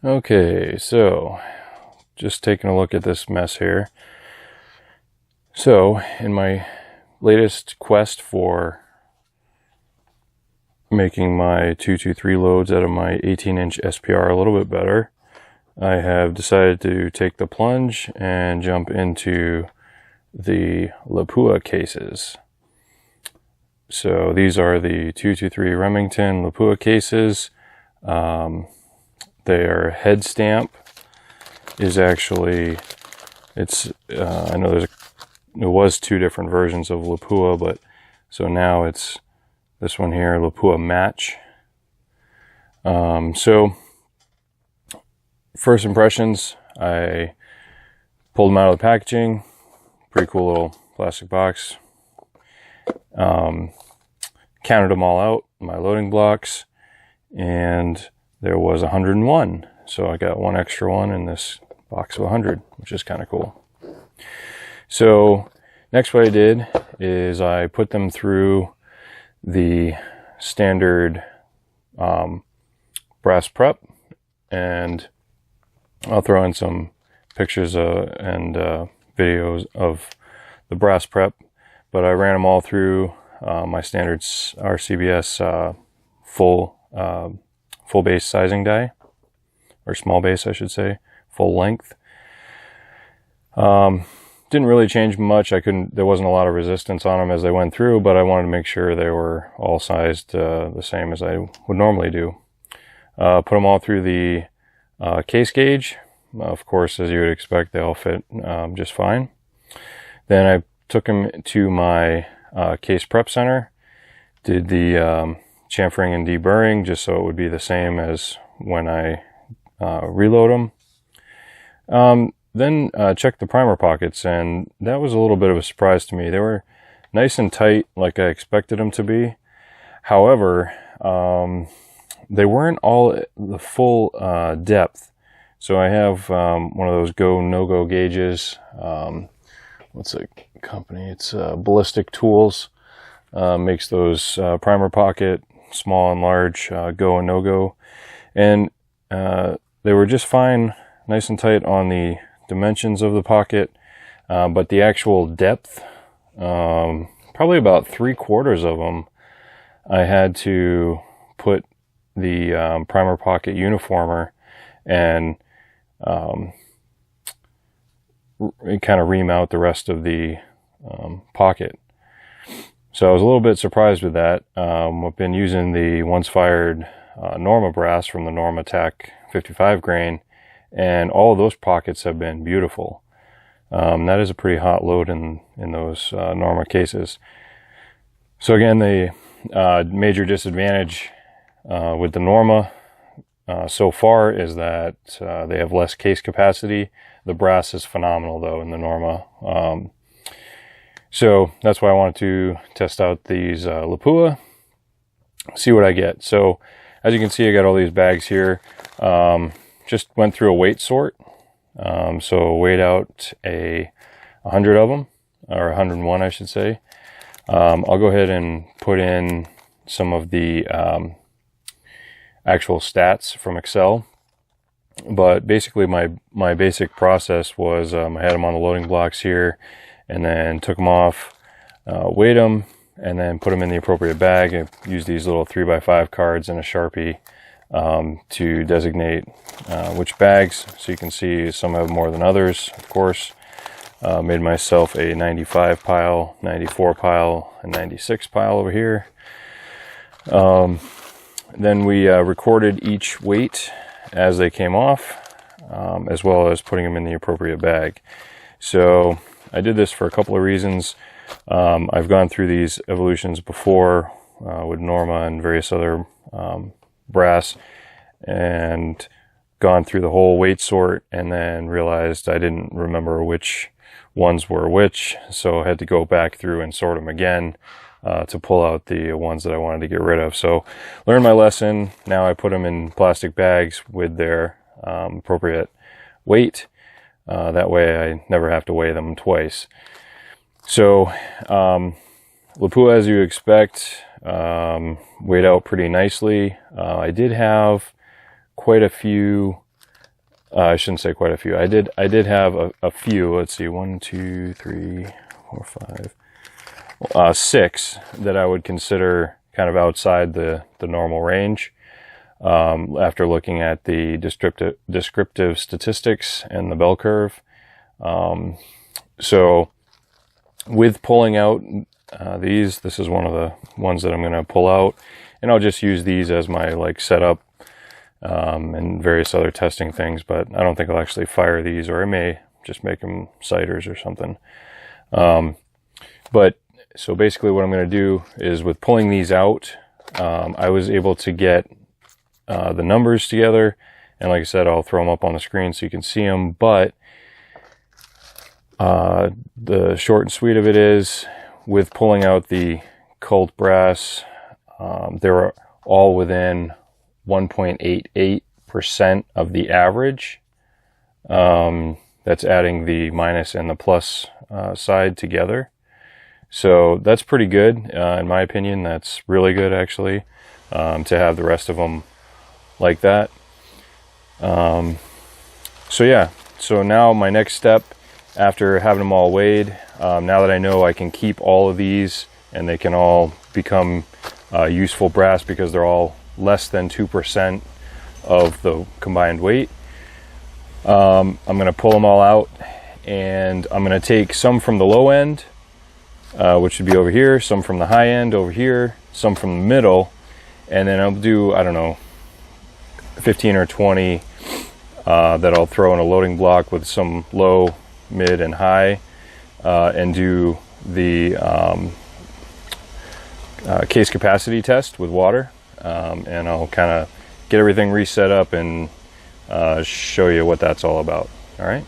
Okay, so just taking a look at this mess here. So in my latest quest for making my 223 loads out of my 18-inch SPR a little bit better, I have decided to take the plunge and jump into the Lapua cases. So these are the 223 Remington Lapua cases. Their head stamp is actually, I know there was two different versions of Lapua, but so now it's this one here, Lapua Match. So first impressions, I pulled them out of the packaging. Pretty cool little plastic box. Counted them all out, my loading blocks, and there was 101. So I got one extra one in this box of 100, which is kind of cool. So next what I did is I put them through the standard brass prep, and I'll throw in some pictures and videos of the brass prep, but I ran them all through my standard RCBS full base sizing die, or small base I should say, full length. Didn't really change much. There wasn't a lot of resistance on them as they went through, but I wanted to make sure they were all sized the same as I would normally do. Put them all through the case gauge. Of course, as you would expect, they all fit just fine. Then I took them to my case prep center, did the chamfering and deburring just so it would be the same as when I reload them. Then checked the primer pockets, and that was a little bit of a surprise to me. They were nice and tight like I expected them to be. However, they weren't all the full depth. So I have one of those go no-go gauges. What's the company? It's Ballistic Tools. Makes those primer pocket, small and large, go and no-go. And they were just fine, nice and tight on the dimensions of the pocket, but the actual depth, probably about 3/4 of them, I had to put the primer pocket uniformer and kind of remount the rest of the pocket. So I was a little bit surprised with that. I've been using the once fired Norma brass from the Norma Tac 55 grain, and all of those pockets have been beautiful. That is a pretty hot load in those Norma cases. So again, the major disadvantage with the Norma so far is that they have less case capacity. The brass is phenomenal though in the Norma. So that's why I wanted to test out these Lapua, see what I get. So as you can see, I got all these bags here. Just went through a weight sort. So weighed out 100 of them, or 101 I should say. I'll go ahead and put in some of the actual stats from Excel. But basically my basic process was I had them on the loading blocks here, and then took them off, weighed them, and then put them in the appropriate bag. I used these little 3x5 cards and a Sharpie to designate which bags. So you can see some have more than others, of course. Made myself a 95 pile, 94 pile, and 96 pile over here. Then we recorded each weight as they came off, as well as putting them in the appropriate bag. So I did this for a couple of reasons. I've gone through these evolutions before with Norma and various other brass, and gone through the whole weight sort, and then realized I didn't remember which ones were which, so I had to go back through and sort them again to pull out the ones that I wanted to get rid of. So learned my lesson. Now I put them in plastic bags with their appropriate weight. That way I never have to weigh them twice. So Lapua, as you expect, weighed out pretty nicely. I did have quite a few I shouldn't say quite a few. I did have a few. Let's see, 1, 2, 3, 4, 5, 6 that I would consider kind of outside the normal range. After looking at the descriptive statistics and the bell curve. So with pulling out this is one of the ones that I'm going to pull out, and I'll just use these as my like setup and various other testing things, but I don't think I'll actually fire these, or I may just make them ciders or something. But so basically what I'm going to do is, with pulling these out, I was able to get the numbers together, and like I said, I'll throw them up on the screen so you can see them. But the short and sweet of it is, with pulling out the cult brass, they're all within 1.88% of the average. That's adding the minus and the plus side together. So that's pretty good. In my opinion, that's really good, actually, to have the rest of them like that. So yeah, so now my next step, after having them all weighed, now that I know I can keep all of these and they can all become useful brass because they're all less than 2% of the combined weight, I'm going to pull them all out, and I'm going to take some from the low end, which would be over here, some from the high end over here, some from the middle, and then I'll do, I don't know, 15 or 20 that I'll throw in a loading block with some low, mid, and high, and do the case capacity test with water, and I'll kind of get everything reset up and show you what that's all about. All right.